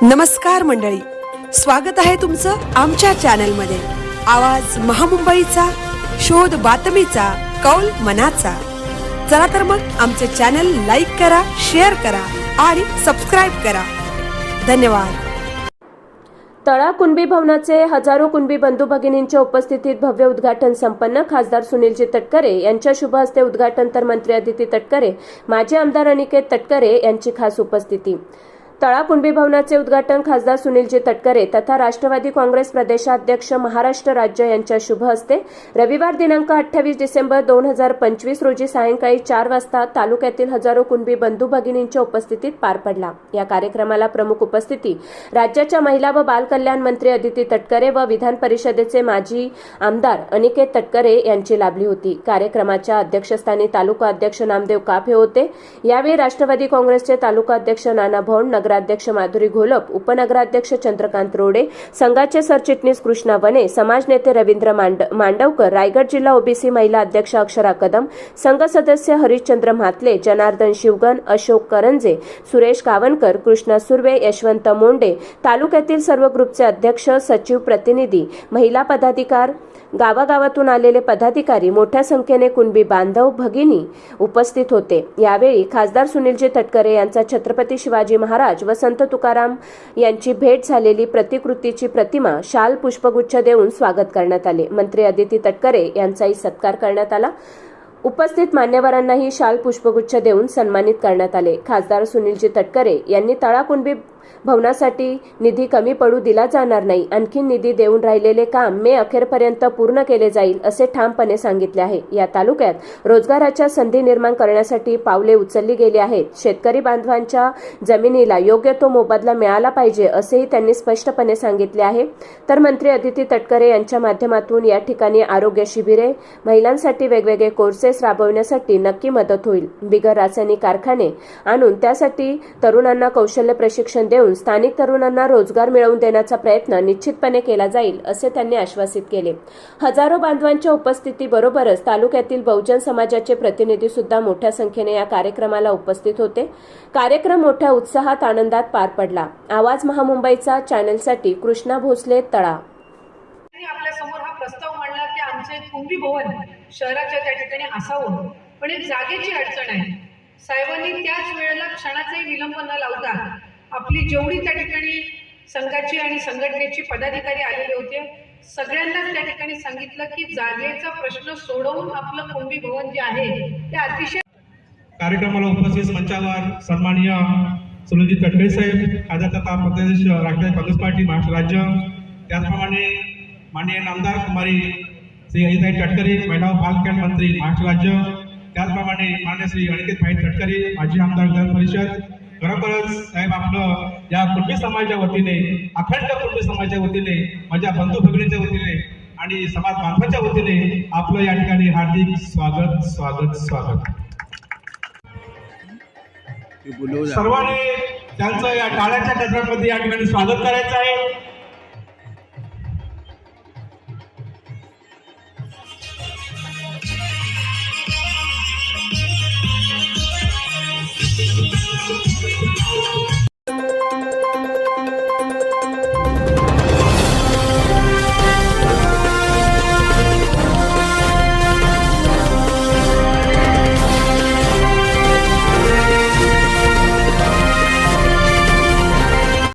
नमस्कार मंडळी, स्वागत आहे तुमचं आमच्या चॅनलमध्ये। आवाज महामुंबईचा, शोध बातमीचा, कौल मनाचा। चला तर मग आमचे चॅनल लाईक करा, शेअर करा आणि सबस्क्राइब करा। धन्यवाद। तळा कुणबी भवनाचे हजारो कुणबी बंधू भगिनींच्या उपस्थितीत भव्य उद्घाटन संपन्न। खासदार सुनीलजी तटकरे यांच्या शुभ हस्ते उद्घाटन तर मंत्री अदिती तटकरे, माजी आमदार अनिकेत तटकरे यांची खास उपस्थिती। तळा कुणबी भवनाचे उद्घाटन खासदार सुनीलजी तटकरे तथा राष्ट्रवादी काँग्रेस प्रदेशाध्यक्ष महाराष्ट्र राज्य यांच्या शुभ हस्ते रविवार दिनांक 28 डिसेंबर 2025 रोजी सायंकाळी 4 वाजता तालुक्यातील हजारो कुणबी बंधू भगिनींच्या उपस्थितीत पार पडला। या कार्यक्रमाला प्रमुख उपस्थिती राज्याच्या महिला व बाल कल्याण मंत्री अदिती तटकरे व विधान परिषदेचे माजी आमदार अनिकेत तटकरे यांची लाभली होती। कार्यक्रमाच्या अध्यक्षस्थानी तालुका अध्यक्ष नामदेव काफे होते। यावेळी राष्ट्रवादी काँग्रेसचे तालुका अध्यक्ष नाना भौंड, नगराध्यक्ष माधुरी घोलप, उपनगराध्यक्ष चंद्रकांत रोडे, संघाचे सरचिटणीस कृष्णा वने, समाज नेते रवींद्र मांडवकर, रायगड जिल्हा ओबीसी महिला अध्यक्ष अक्षरा कदम, संघ सदस्य हरिश्चंद्र म्हात्ले, जनार्दन शिवगण, अशोक करंजे, सुरेश गावणकर, कृष्णा सुर्वे, यशवंत मोंडे, तालुक्यातील सर्व ग्रुपचे अध्यक्ष, सचिव, प्रतिनिधी, महिला पदाधिकारी, गावागावातून आलेले पदाधिकारी, मोठ्या संख्येने कुणबी बांधव भगिनी उपस्थित होते। यावेळी खासदार सुनीलजी तटकरे यांचा छत्रपती शिवाजी महाराज व संत तुकाराम यांची भेट झालेली प्रतिकृतीची प्रतिमा, शाल, पुष्पगुच्छ देऊन स्वागत करण्यात आले। मंत्री अदिती तटकरे यांचाही सत्कार करण्यात आला। उपस्थित मान्यवरांनाही शाल, पुष्पगुच्छ देऊन सन्मानित करण्यात आले। खासदार सुनीलजी तटकरे यांनी तळा कुणबी भवनासाठी निधी कमी पडू दिला जाणार नाही, आणखी निधी देऊन राहिलेले काम मे अखेरपर्यंत पूर्ण केले जाईल असे ठामपणे सांगितले आहे। या तालुक्यात रोजगाराच्या संधी निर्माण करण्यासाठी पावले उचलली गेली आहेत। शेतकरी बांधवांच्या जमिनीला योग्य तो मोबदला मिळाला पाहिजे असेही त्यांनी स्पष्टपणे सांगितले आहे। तर मंत्री अदिती तटकरे यांच्या माध्यमातून या ठिकाणी आरोग्य शिबिरे, महिलांसाठी वेगवेगळे कोर्सेस राबवण्यासाठी नक्की मदत होईल। बिगर रासायनिक कारखाने आणून त्यासाठी तरुणांना कौशल्य प्रशिक्षण देऊन स्थानिक तरुणांना रोजगार मिळवून देण्याचा प्रयत्न निश्चितपणे केला जाईल असे त्यांनी आश्वासित केले। हजारो बांधवांच्या उपस्थितीबरोबरच तालुक्यातील बहुजन समाजाचे प्रतिनिधी सुद्धा मोठ्या संख्येने या कार्यक्रमाला उपस्थित होते। कार्यक्रम मोठ्या उत्साहात, आनंदात पार पडला। आवाज महामुंबईचा चॅनलसाठी कृष्णा भोसले, तळा। आपल्या समोर हा प्रस्ताव मांडला की आमचे कुणबी भवन शहराच्या त्या ठिकाणी असावं, पण एक जागेची अडचण आहे। साहेबांनी त्याच वेळेला क्षणाचाही विलंब न लावता आपली जेवढी त्या ठिकाणी संघाची आणि संघटनेची पदाधिकारी आलेले होते सगळ्यांनाच त्या ठिकाणी सांगितलं की जागेचा प्रश्न सोडवून आपलं कुणबी भवन जे आहे ते अतिशय। कार्यक्रमाला उपस्थित मंचावर सन्माननीय सुनीलजी तटकरे साहेब, खासदार तथा प्रदेश राष्ट्रवादी काँग्रेस पार्टी महाराष्ट्र राज्य, त्याचप्रमाणे माननीय नामदार कुमारी श्री अदिताई तटकरे, महिला व बाल कल्याण मंत्री महाराष्ट्र राज्य, त्याचप्रमाणे माननीय श्री अनिकेत भाई तटकरे, माजी आमदार विधान परिषद। खरोखरच साहेब आपलं या कुणबी समाजाच्या वतीने, अखंड कुणबी समाजाच्या वतीने, माझ्या बंधू भगिनीच्या वतीने आणि समाज बांधवांच्या वतीने आपलं या ठिकाणी हार्दिक स्वागत स्वागत स्वागत। सर्वांनी त्यांचं या टाळ्याच्या गजरामध्ये या ठिकाणी स्वागत करायचं आहे।